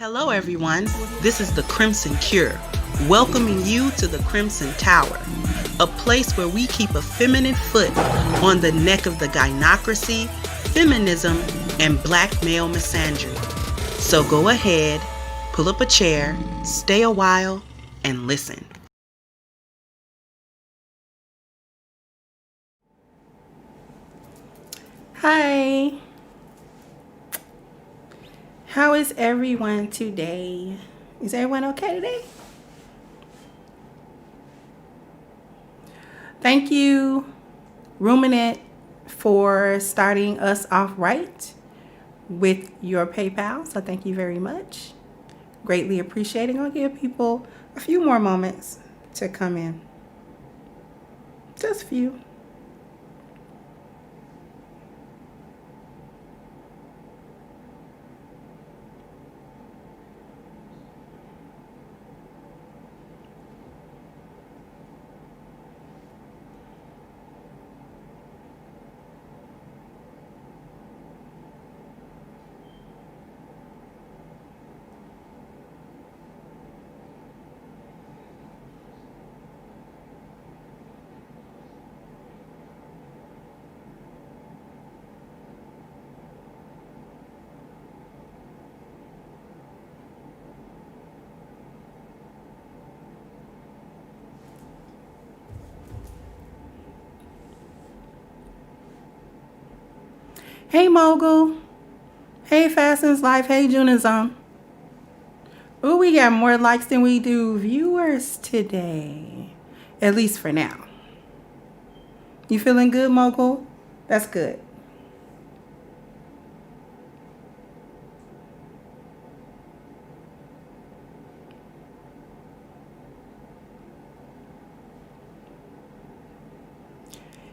Hello everyone, this is the Crimson Cure, welcoming you to the Crimson Tower, a place where we keep a feminine foot on the neck of the gynocracy, feminism, and black male misandry. So go ahead, pull up a chair, stay a while, and listen. Hi, how is everyone today? Is everyone okay today? Thank you, Ruminant, for starting us off right with your PayPal. So thank you very much. Greatly appreciating. I'll give people a few more moments to come in. Just a few. Hey Mogul. Hey Fastens Life. Hey Junizon. Ooh, we got more likes than we do viewers today. At least for now. You feeling good, Mogul? That's good.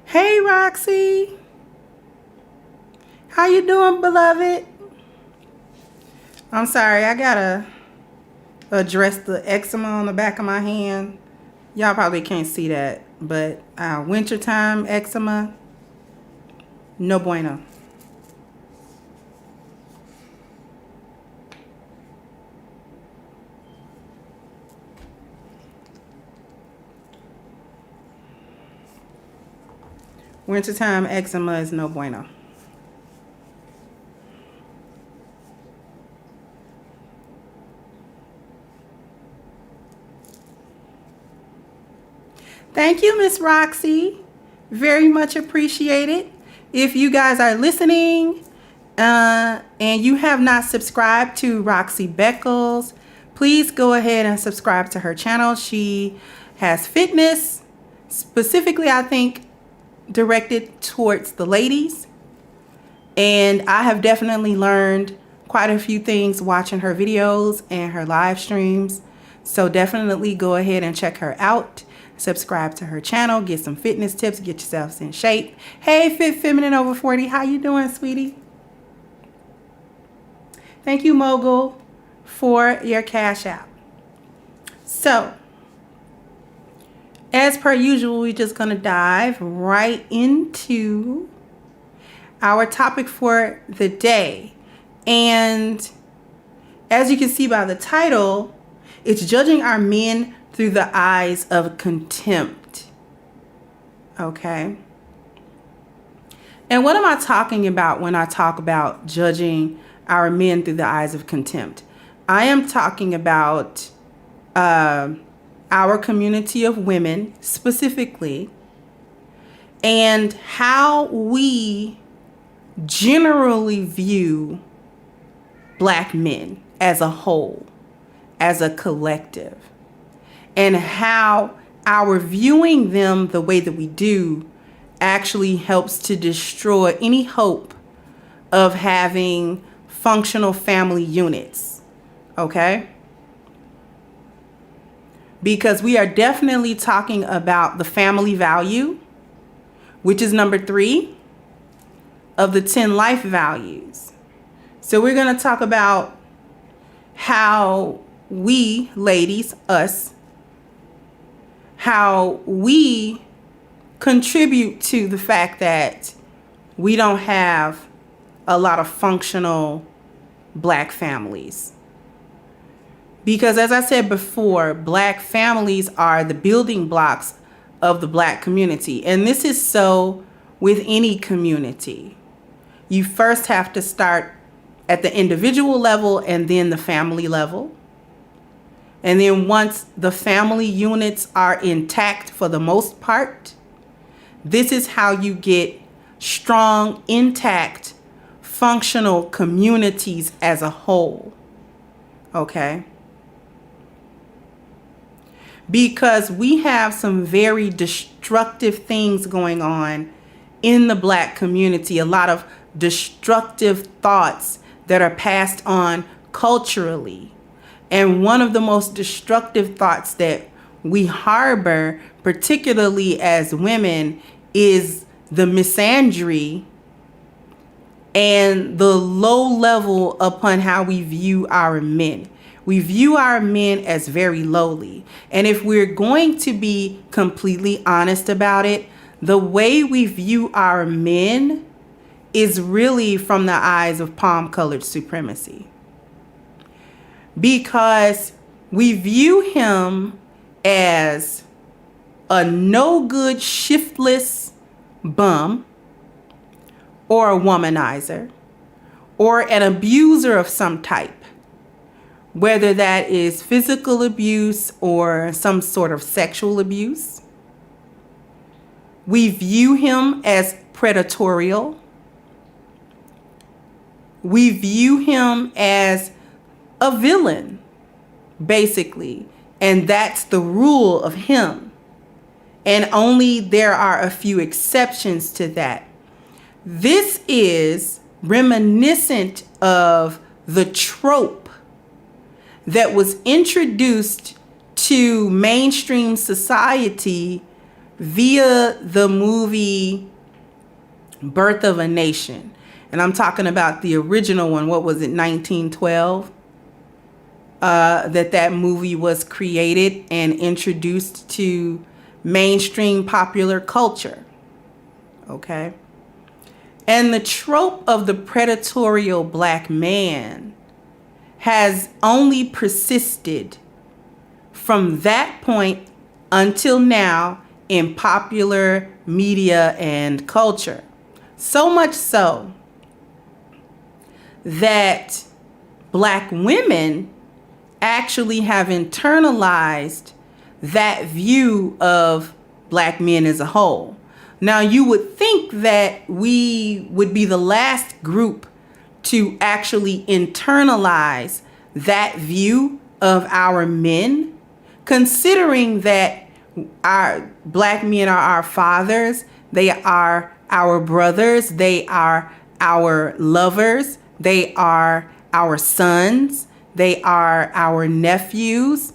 Hey Roxy. How you doing, beloved? I'm sorry, I gotta address the eczema on the back of my hand. Y'all probably can't see that, but wintertime eczema, no bueno. Wintertime eczema is no bueno. Thank you, Miss Roxy. Very much appreciated. If you guys are listening and you have not subscribed to Roxy Beckles, please go ahead and subscribe to her channel. She has fitness, specifically, I think, directed towards the ladies. And I have definitely learned quite a few things watching her videos and her live streams. So definitely go ahead and check her out. Subscribe to her channel, get some fitness tips, get yourselves in shape. Hey, Fit Feminine over 40, how you doing, sweetie? Thank you, Mogul, for your cash app. So, as per usual, we're just gonna dive right into our topic for the day. And as you can see by the title, it's judging our men through the eyes of contempt. Okay. And what am I talking about when I talk about judging our men through the eyes of contempt? I am talking about our community of women specifically, and how we generally view black men as a whole, as a collective. And how our viewing them the way that we do actually helps to destroy any hope of having functional family units. Okay? Because we are definitely talking about the family value, which is number 3 of the 10 life values. So we're going to talk about how we, ladies, us, how we contribute to the fact that we don't have a lot of functional black families. Because as I said before, black families are the building blocks of the black community. And this is so with any community. You first have to start at the individual level and then the family level. And then once the family units are intact for the most part, this is how you get strong, intact, functional communities as a whole. Okay? Because we have some very destructive things going on in the black community, a lot of destructive thoughts that are passed on culturally. And one of the most destructive thoughts that we harbor, particularly as women, is the misandry and the low level upon how we view our men. We view our men as very lowly. And if we're going to be completely honest about it, the way we view our men is really from the eyes of palm-colored supremacy. Because we view him as a no-good, shiftless bum, or a womanizer, or an abuser of some type, whether that is physical abuse or some sort of sexual abuse. We view him as predatorial. We view him as a villain, basically, and that's the rule of him. And only there are a few exceptions to that. This is reminiscent of the trope that was introduced to mainstream society via the movie Birth of a Nation. And I'm talking about the original one. What was it, 1912? That movie was created and introduced to mainstream popular culture. Okay? And the trope of the predatorial black man has only persisted from that point until now in popular media and culture. So much so that black women actually have internalized that view of black men as a whole. Now, you would think that we would be the last group to actually internalize that view of our men, considering that our black men are our fathers, they are our brothers, they are our lovers, they are our sons, they are our nephews,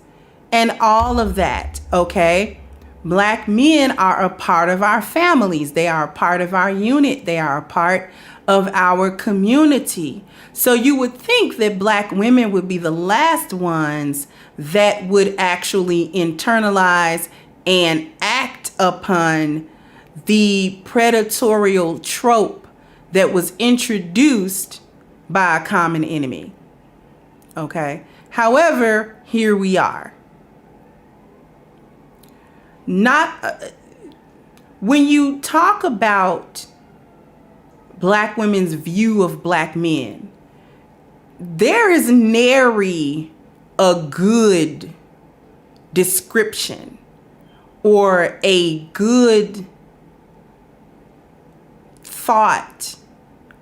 and all of that, okay? Black men are a part of our families. They are a part of our unit. They are a part of our community. So you would think that black women would be the last ones that would actually internalize and act upon the predatorial trope that was introduced by a common enemy. Okay. However, here we are. When you talk about black women's view of black men, there is nary a good description or a good thought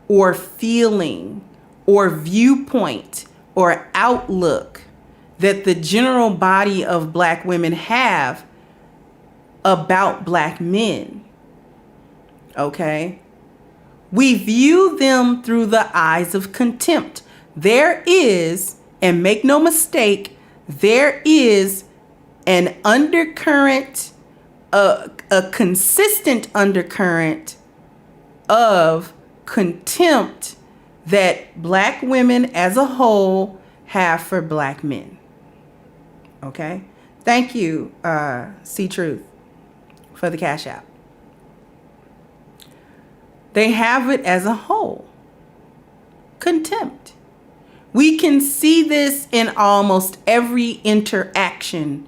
or feeling or viewpoint or outlook that the general body of black women have about black men. Okay? We view them through the eyes of contempt. There is, and make no mistake, there is an undercurrent, a consistent undercurrent of contempt that black women as a whole have for black men. Okay? Thank you, See Truth, for the Cash App. They have it as a whole. Contempt. We can see this in almost every interaction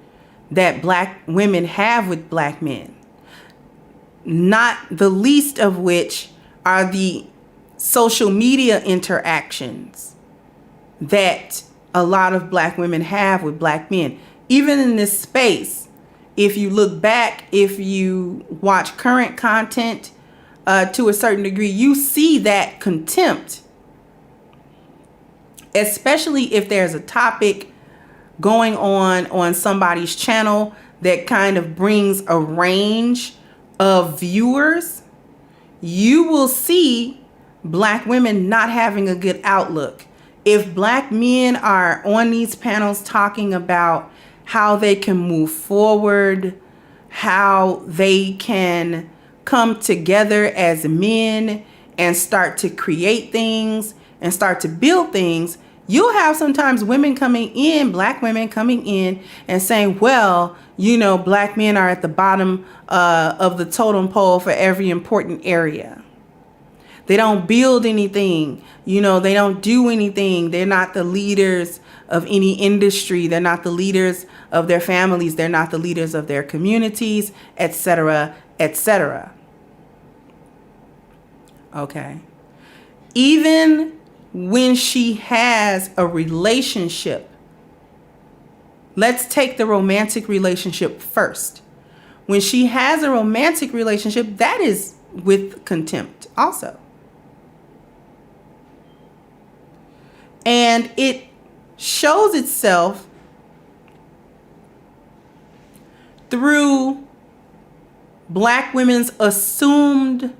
that black women have with black men, not the least of which are the social media interactions that a lot of black women have with black men. Even in this space, if you look back, if you watch current content to a certain degree, you see that contempt, especially if there's a topic going on somebody's channel that kind of brings a range of viewers. You will see black women not having a good outlook. If black men are on these panels talking about how they can move forward, how they can come together as men and start to create things and start to build things, you'll have sometimes women coming in, black women coming in and saying, well, you know, black men are at the bottom of the totem pole for every important area. They don't build anything, you know, they don't do anything. They're not the leaders of any industry. They're not the leaders of their families. They're not the leaders of their communities, etc., etc. Okay. Even when she has a relationship, let's take the romantic relationship first. When she has a romantic relationship, that is with contempt also. And it shows itself through black women's assumed,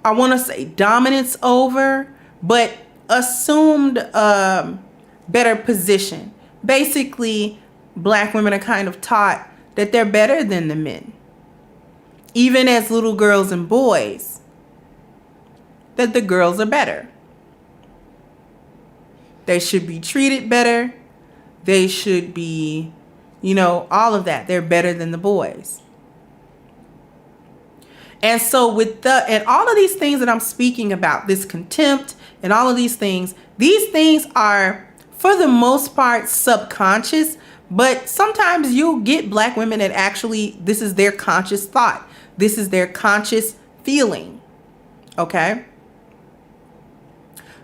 I want to say dominance over, but assumed better position. Basically, black women are kind of taught that they're better than the men. Even as little girls and boys, that the girls are better. They should be treated better. They should be, you know, all of that. They're better than the boys. And so and all of these things that I'm speaking about, this contempt and all of these things are, for the most part, subconscious. But sometimes you'll get black women that actually, this is their conscious thought. This is their conscious feeling. Okay?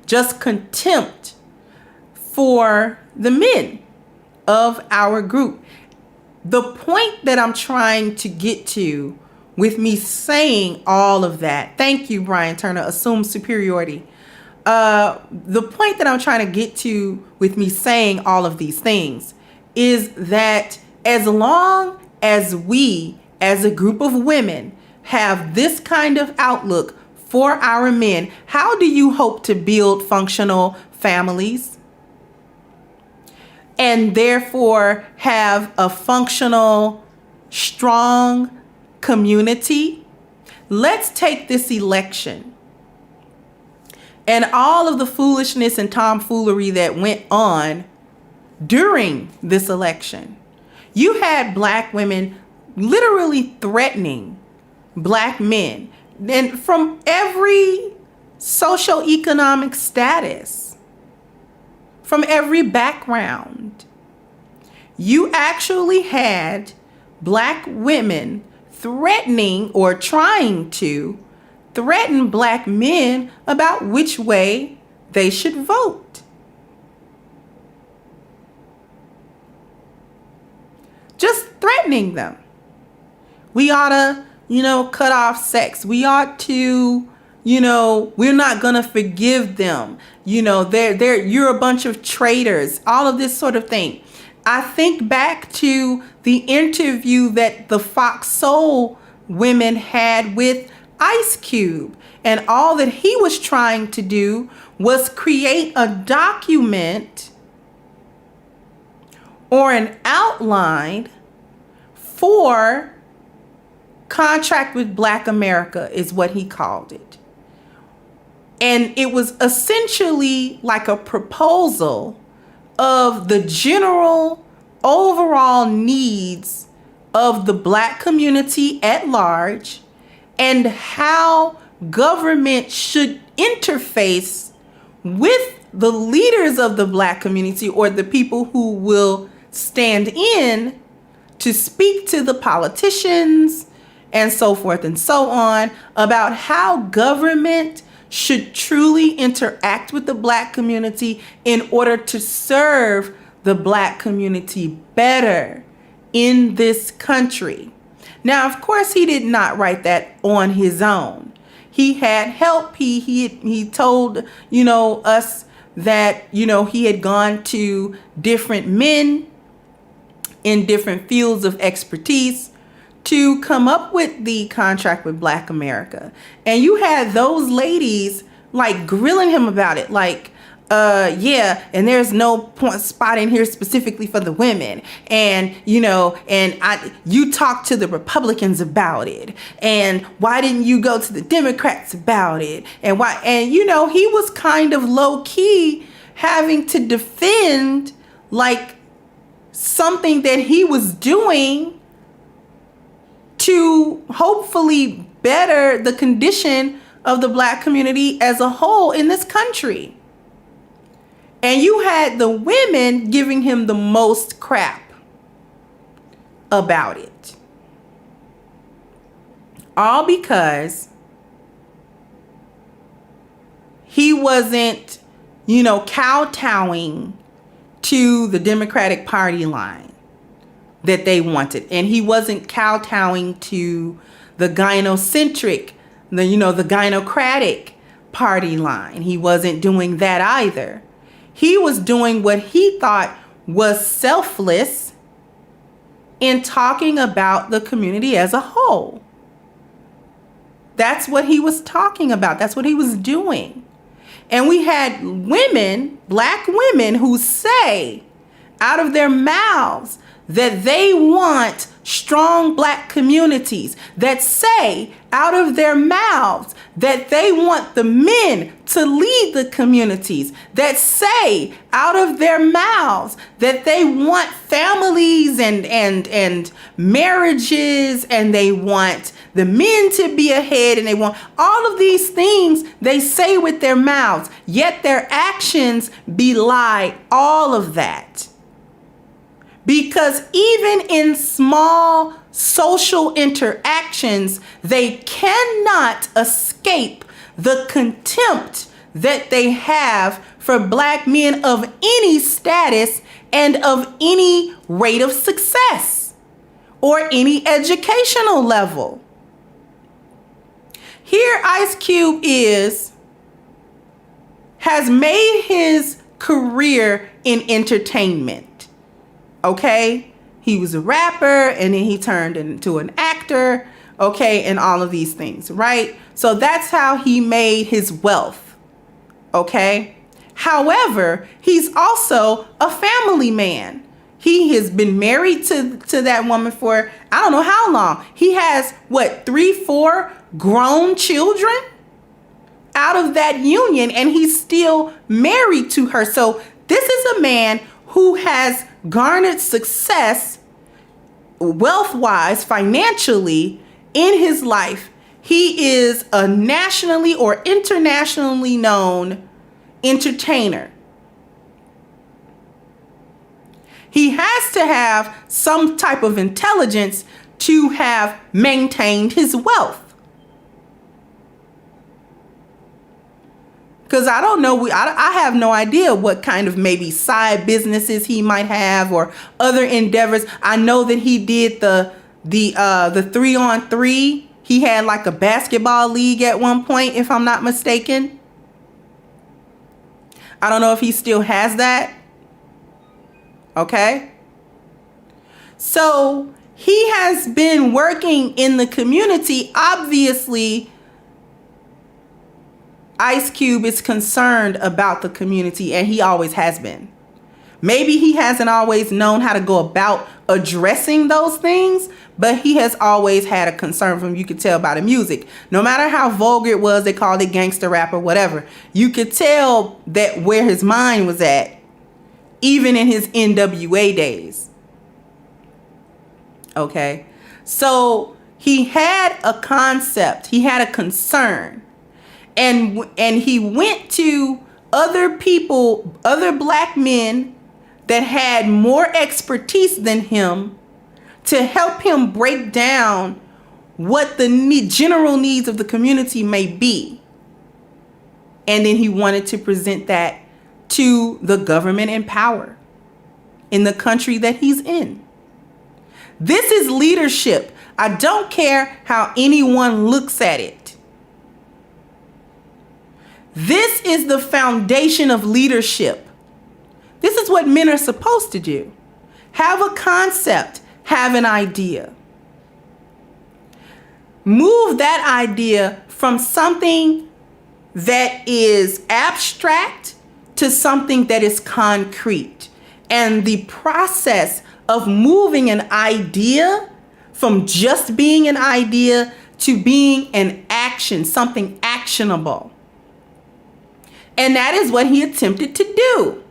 Just contempt for the men of our group. The point that I'm trying to get to with me saying all of that, thank you, Brian Turner, assumed superiority. The point that I'm trying to get to with me saying all of these things is that as long as we, as a group of women, have this kind of outlook for our men, how do you hope to build functional families? And therefore have a functional, strong community? Let's take this election and all of the foolishness and tomfoolery that went on during this election. You had black women literally threatening black men, and from every socioeconomic status, from every background. You actually had black women threatening or trying to threaten black men about which way they should vote. Just threatening them. We ought to, cut off sex. We ought to, we're not going to forgive them. You're a bunch of traitors, all of this sort of thing. I think back to the interview that the Fox Soul women had with Ice Cube, and all that he was trying to do was create a document or an outline for Contract with Black America, is what he called it. And it was essentially like a proposal of the general overall needs of the black community at large and how government should interface with the leaders of the Black community, or the people who will stand in to speak to the politicians and so forth and so on about how government should truly interact with the Black community in order to serve the Black community better in this country. Now, of course, he did not write that on his own. He had help. He told, us that, he had gone to different men in different fields of expertise to come up with the contract with Black America. And you had those ladies like grilling him about it, like, and there's no point spot in here specifically for the women. And, you talked to the Republicans about it. And why didn't you go to the Democrats about it? And why? And, he was kind of low key having to defend like something that he was doing to hopefully better the condition of the Black community as a whole in this country. And you had the women giving him the most crap about it. All because he wasn't, kowtowing to the Democratic Party line that they wanted. And he wasn't kowtowing to the gynocentric, the gynocratic party line. He wasn't doing that either. He was doing what he thought was selfless in talking about the community as a whole. That's what he was talking about. That's what he was doing. And we had women, Black women, who say out of their mouths that they want strong Black communities, that say out of their mouths that they want the men to lead the communities, that say out of their mouths that they want families and marriages, and they want the men to be ahead, and they want all of these things they say with their mouths, yet their actions belie all of that. Because even in small social interactions, they cannot escape the contempt that they have for Black men of any status and of any rate of success or any educational level. Here Ice Cube has made his career in entertainment. Okay, he was a rapper, and then he turned into an actor, okay, and all of these things, right? So that's how he made his wealth, okay? However, he's also a family man. He has been married to that woman for, I don't know how long. He has, 3-4 grown children out of that union, and he's still married to her. So this is a man who has garnered success wealth-wise, financially in his life. He is a nationally or internationally known entertainer. He has to have some type of intelligence to have maintained his wealth. Because I don't know, I have no idea what kind of maybe side businesses he might have or other endeavors. I know that he did the 3-on-3. He had like a basketball league at one point, if I'm not mistaken. I don't know if he still has that. Okay. So he has been working in the community. Obviously, Ice Cube is concerned about the community, and he always has been. Maybe he hasn't always known how to go about addressing those things, but he has always had a concern from, you could tell by the music. No matter how vulgar it was, they called it gangster rap or whatever. You could tell that where his mind was at, even in his NWA days. Okay. So he had a concept. He had a concern. And he went to other people, other black men that had more expertise than him to help him break down what the general needs of the community may be. And then he wanted to present that to the government in power in the country that he's in. This is leadership. I don't care how anyone looks at it. This is the foundation of leadership. This is what men are supposed to do. Have a concept, have an idea. Move that idea from something that is abstract to something that is concrete. And the process of moving an idea from just being an idea to being an action, something actionable. And that is what he attempted to do.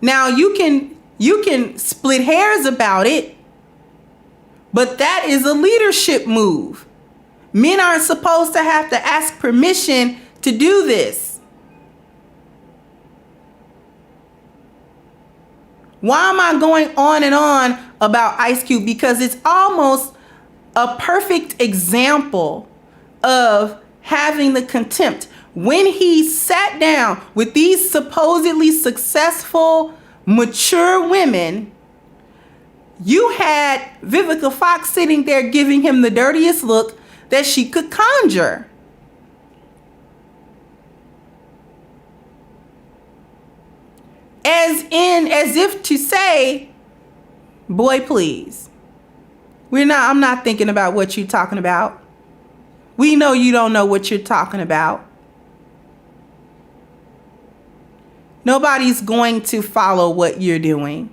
Now you can split hairs about it, but that is a leadership move. Men aren't supposed to have to ask permission to do this. Why am I going on and on about Ice Cube? Because it's almost a perfect example of having the contempt. When he sat down with these supposedly successful, mature women, you had Vivica Fox sitting there giving him the dirtiest look that she could conjure. As if to say, boy, please. I'm not thinking about what you're talking about. We know you don't know what you're talking about. Nobody's going to follow what you're doing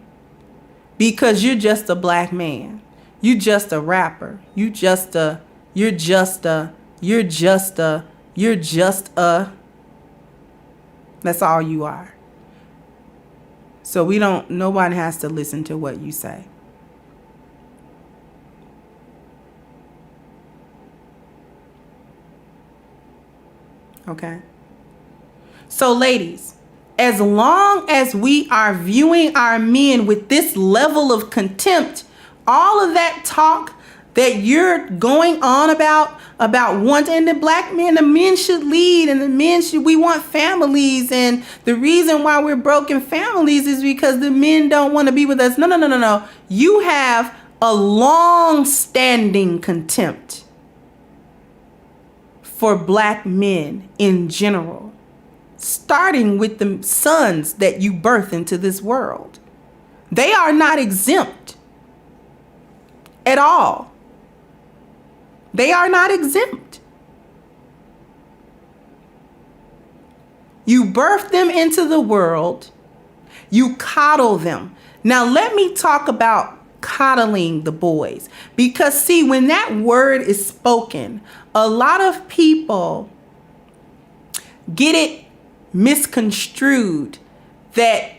because you're just a black man. You're just a rapper. You're just a. That's all you are. So nobody has to listen to what you say. Okay? So ladies, as long as we are viewing our men with this level of contempt, all of that talk that you're going on about wanting the black men, the men should lead, and we want families, and the reason why we're broken families is because the men don't want to be with us. No. You have a long-standing contempt for black men in general, starting with the sons that you birth into this world. They are not exempt at all. They are not exempt. You birth them into the world. You coddle them. Now let me talk about coddling the boys. Because see, when that word is spoken, a lot of people get it misconstrued that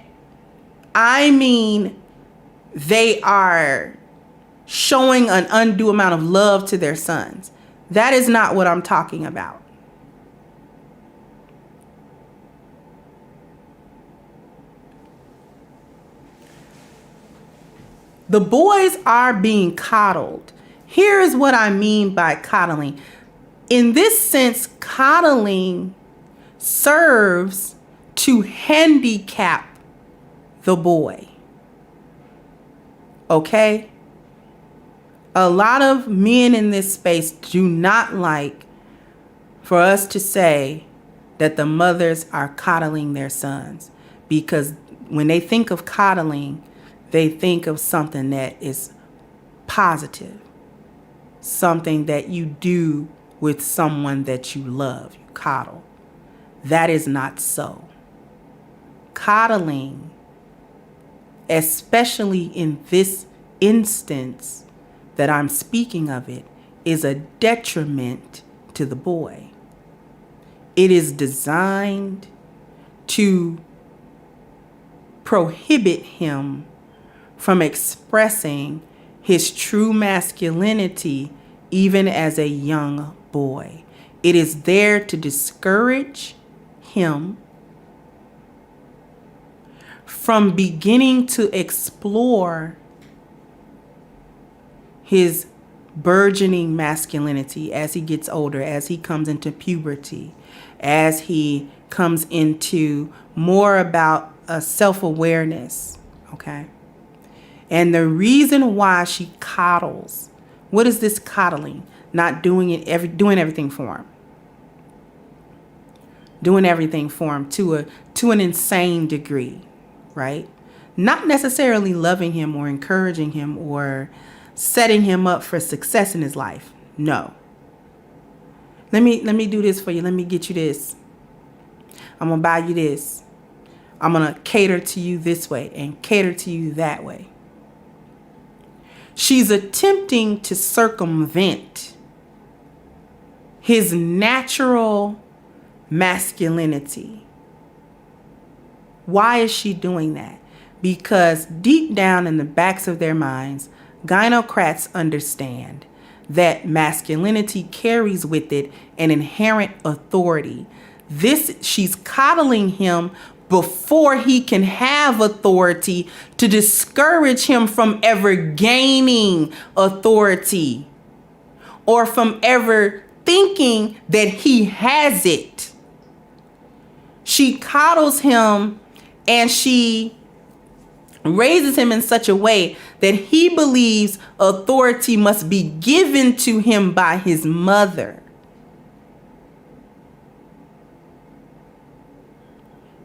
they are showing an undue amount of love to their sons. That is not what I'm talking about. The boys are being coddled. Here is what I mean by coddling. In this sense, coddling serves to handicap the boy. Okay? A lot of men in this space do not like for us to say that the mothers are coddling their sons, because when they think of coddling, they think of something that is positive, something that you do with someone that you love, you coddle. That is not so. Coddling, especially in this instance that I'm speaking of it, is a detriment to the boy. It is designed to prohibit him from expressing his true masculinity even as a young boy. It is there to discourage him from beginning to explore his burgeoning masculinity as he gets older, as he comes into puberty, as he comes into more about a self-awareness, okay? And the reason why she coddles, what is this coddling? Not doing everything for him. Doing everything for him to an insane degree, right? Not necessarily loving him or encouraging him or setting him up for success in his life. No. Let me do this for you. Let me get you this. I'm going to buy you this. I'm going to cater to you this way and cater to you that way. She's attempting to circumvent his natural masculinity. Why is she doing that? Because deep down in the backs of their minds, gynocrats understand that masculinity carries with it an inherent authority. She's coddling him before he can have authority to discourage him from ever gaining authority or from ever thinking that he has it. She coddles him and she raises him in such a way that he believes authority must be given to him by his mother,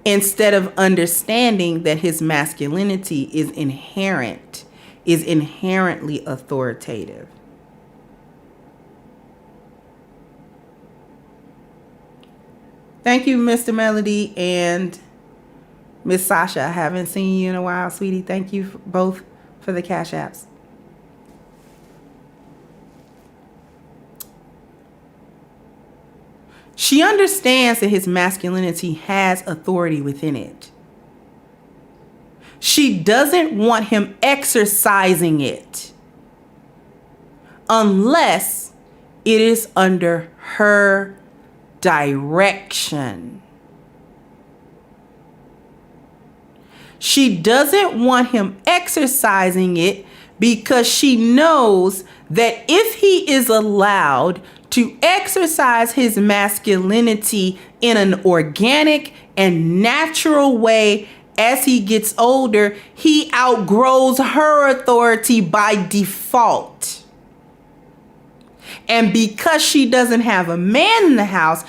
instead of understanding that his masculinity is inherently authoritative. Thank you, Mr. Melody and Miss Sasha. I haven't seen you in a while, sweetie. Thank you both for the Cash Apps. She understands that his masculinity has authority within it. She doesn't want him exercising it unless it is under her direction. She doesn't want him exercising it because she knows that if he is allowed to exercise his masculinity in an organic and natural way as he gets older, he outgrows her authority by default. And because she doesn't have a man in the house,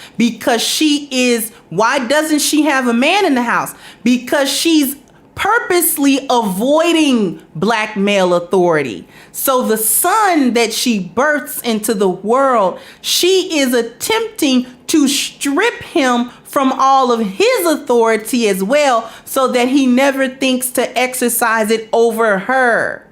why doesn't she have a man in the house? Because she's purposely avoiding black male authority. So the son that she births into the world, she is attempting to strip him from all of his authority as well, so that he never thinks to exercise it over her.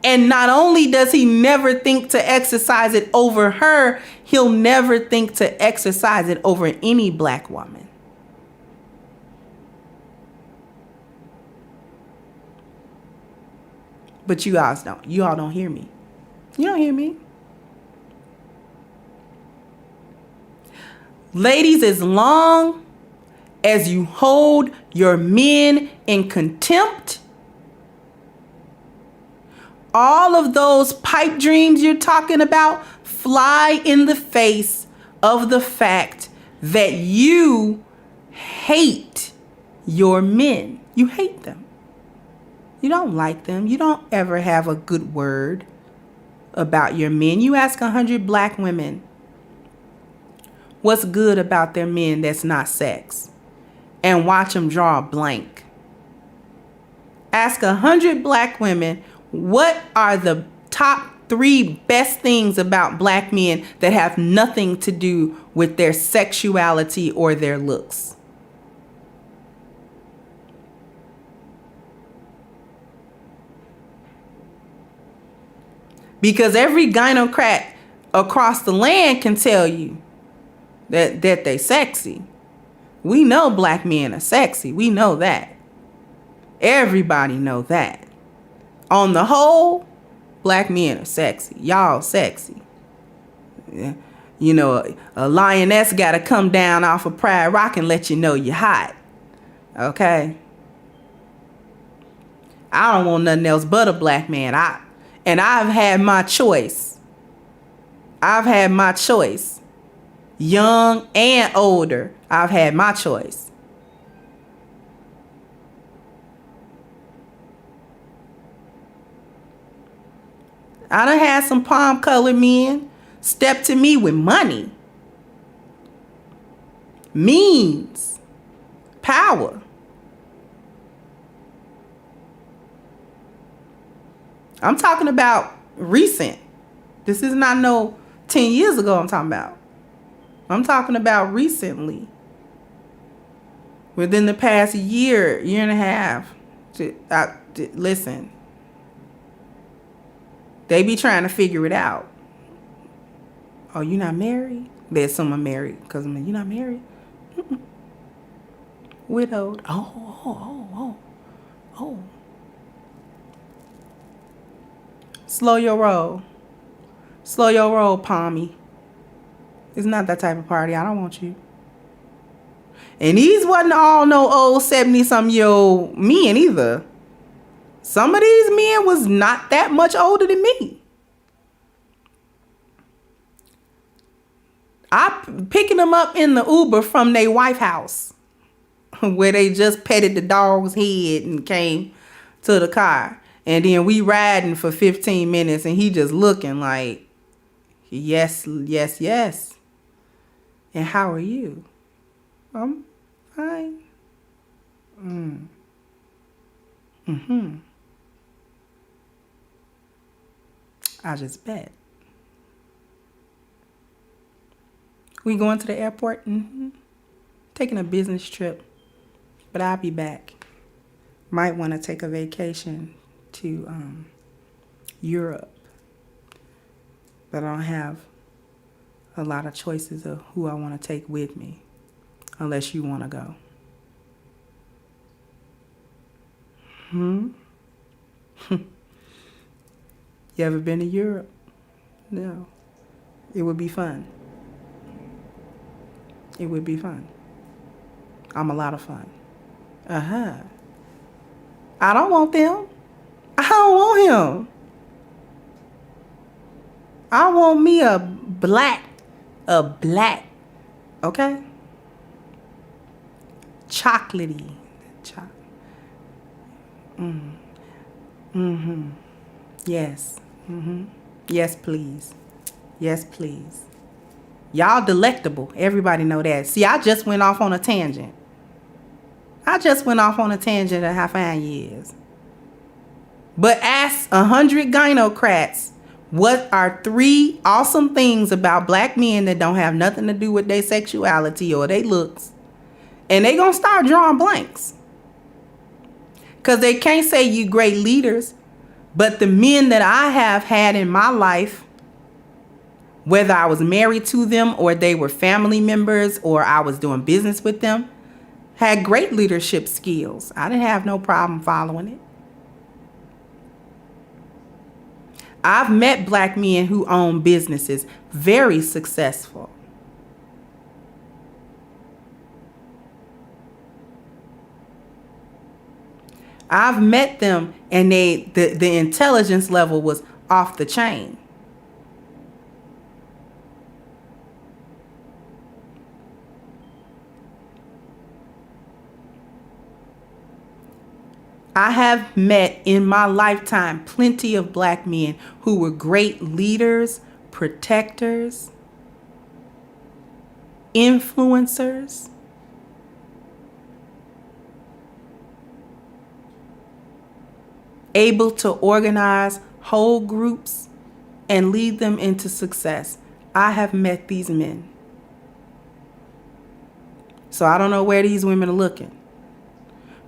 And not only does he never think to exercise it over her, he'll never think to exercise it over any black woman. But you all don't hear me. You don't hear me. Ladies, as long as you hold your men in contempt, all of those pipe dreams you're talking about fly in the face of the fact that you hate your men. You hate them. You don't like them. You don't ever have a good word about your men. You ask 100 black women what's good about their men that's not sex, and watch them draw a blank. Ask 100 black women what are the top 3 best things about black men that have nothing to do with their sexuality or their looks. Because every gynocrat across the land can tell you that they sexy. We know black men are sexy. We know that. Everybody know that. On the whole, black men are sexy. Y'all sexy. Yeah. You know, a lioness got to come down off of Pride Rock and let you know you're hot. Okay? I don't want nothing else but a black man. I've had my choice. I've had my choice. Young and older, I've had my choice. I done had some palm-colored men step to me with money, means, power. I'm talking about recent. This is not no 10 years ago I'm talking about. I'm talking about recently. Within the past year and a half. Listen. They be trying to figure it out. Oh, you not married? There's someone married. Because I'm like, you not married? Mm-mm. Widowed. Oh. Slow your roll. Slow your roll, Palmy. It's not that type of party. I don't want you. And these wasn't all no old 70-something-year-old men either. Some of these men was not that much older than me. I picking them up in the Uber from their wife house where they just petted the dog's head and came to the car. And then we riding for 15 minutes and he just looking like, yes. And how are you? I'm fine. I just bet. We going to the airport? Taking a business trip. But I'll be back. Might want to take a vacation to Europe. But I don't have a lot of choices of who I want to take with me. Unless you want to go. You ever been to Europe? No. It would be fun. It would be fun. I'm a lot of fun. I don't want them. I don't want him. I want me a black. Okay? Chocolatey. Yes. Yes, please. Yes, please. Y'all delectable. Everybody know that. See, I just went off on a tangent. Of how fine you is. But ask 100 gynocrats what are 3 awesome things about black men that don't have nothing to do with their sexuality or their looks. And they gonna start drawing blanks. Because they can't say you great leaders. But the men that I have had in my life, whether I was married to them or they were family members or I was doing business with them, had great leadership skills. I didn't have no problem following it. I've met black men who own businesses, very successful. I've met them and the intelligence level was off the chain. I have met in my lifetime plenty of black men who were great leaders, protectors, influencers. Able to organize whole groups and lead them into success. I have met these men. So I don't know where these women are looking.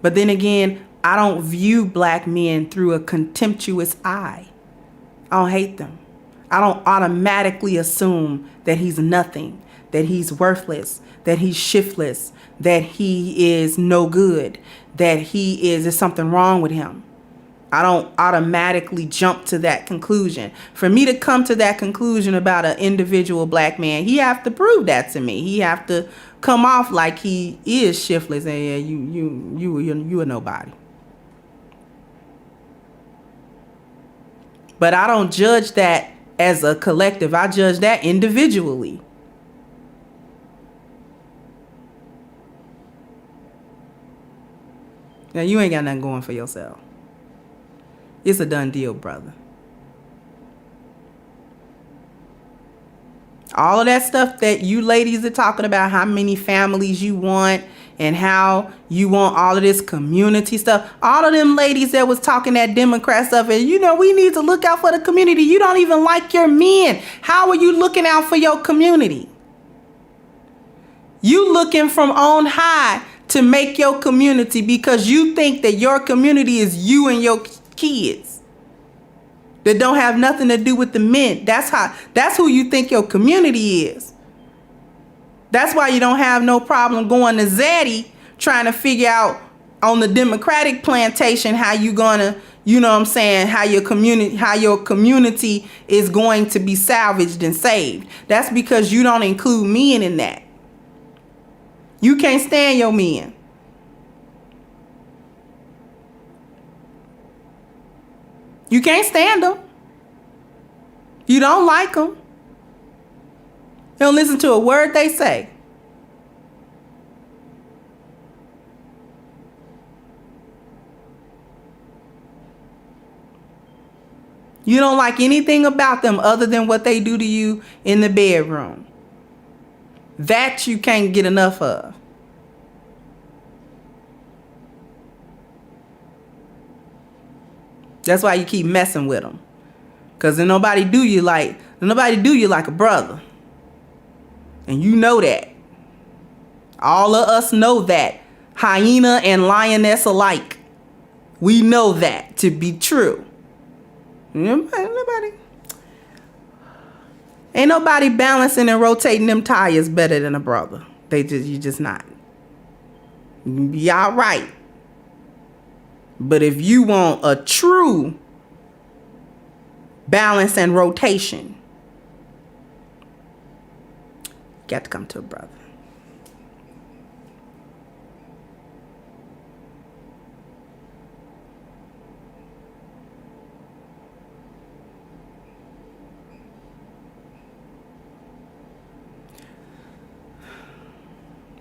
But then again, I don't view black men through a contemptuous eye. I don't hate them. I don't automatically assume that he's nothing, that he's worthless, that he's shiftless, that he is no good, that there's something wrong with him. I don't automatically jump to that conclusion. For me to come to that conclusion about an individual black man, he have to prove that to me. He have to come off like he is shiftless and yeah, you a nobody. But I don't judge that as a collective. I judge that individually. Now, you ain't got nothing going for yourself. It's a done deal, brother. All of that stuff that you ladies are talking about, how many families you want and how you want all of this community stuff. All of them ladies that was talking that Democrat stuff and, we need to look out for the community. You don't even like your men. How are you looking out for your community? You looking from on high to make your community because you think that your community is you and your kids that don't have nothing to do with the men. That's who you think your community is. That's why you don't have no problem going to Zaddy trying to figure out on the Democratic plantation how you gonna, how your community is going to be salvaged and saved. That's because you don't include men in that. You can't stand your men. You can't stand them. You don't like them. You don't listen to a word they say. You don't like anything about them other than what they do to you in the bedroom. That you can't get enough of. That's why you keep messing with them. Because nobody do you like a brother. And you know that. All of us know that. Hyena and lioness alike. We know that to be true. Ain't nobody balancing and rotating them tires better than a brother. You just not. Y'all right. But if you want a true balance and rotation, you got to come to a brother.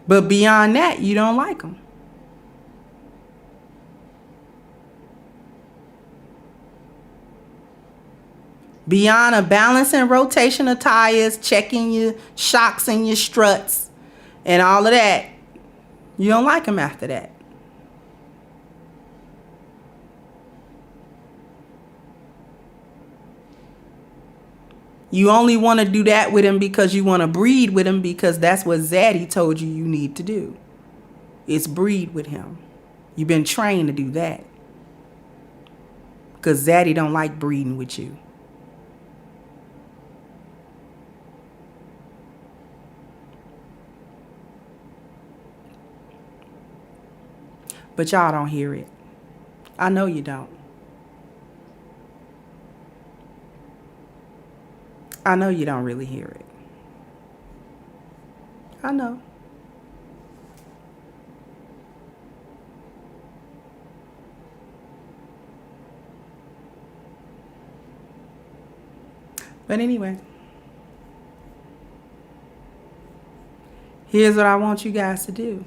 But beyond that, you don't like them. Beyond a balance and rotation of tires, checking your shocks and your struts and all of that, you don't like them after that. You only want to do that with him because you want to breed with him because that's what Zaddy told you need to do. It's breed with him. You've been trained to do that. Because Zaddy don't like breeding with you. But y'all don't hear it. I know you don't. I know you don't really hear it. I know. But anyway, here's what I want you guys to do.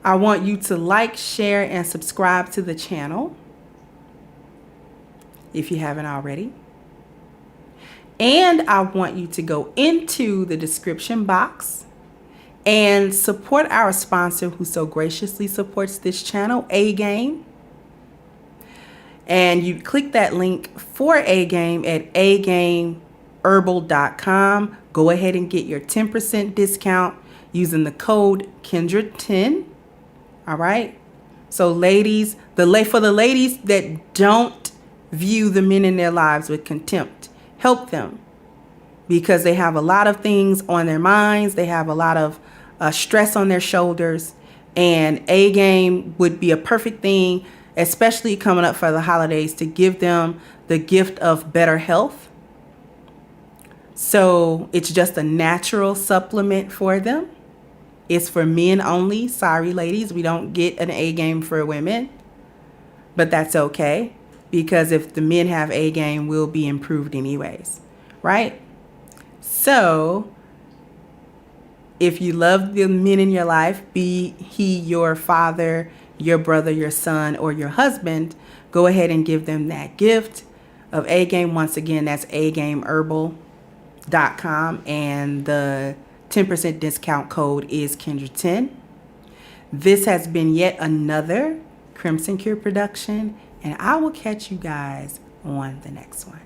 I want you to like, share, and subscribe to the channel if you haven't already. And I want you to go into the description box and support our sponsor who so graciously supports this channel, A-Game. And you click that link for A-Game at agameherbal.com. Go ahead and get your 10% discount using the code Kendra10. All right. So ladies, for the ladies that don't view the men in their lives with contempt, help them because they have a lot of things on their minds. They have a lot of stress on their shoulders, and A-Game would be a perfect thing, especially coming up for the holidays, to give them the gift of better health, So it's just a natural supplement for them. It's for men only. Sorry, ladies, we don't get an A game for women. But that's okay, because if the men have A game, we'll be improved anyways, right? So if you love the men in your life, be he your father, your brother, your son, or your husband, go ahead and give them that gift of A game. Once again, that's agameherbal.com, and the 10% discount code is Kendra10. This has been yet another Crimson Cure production, and I will catch you guys on the next one.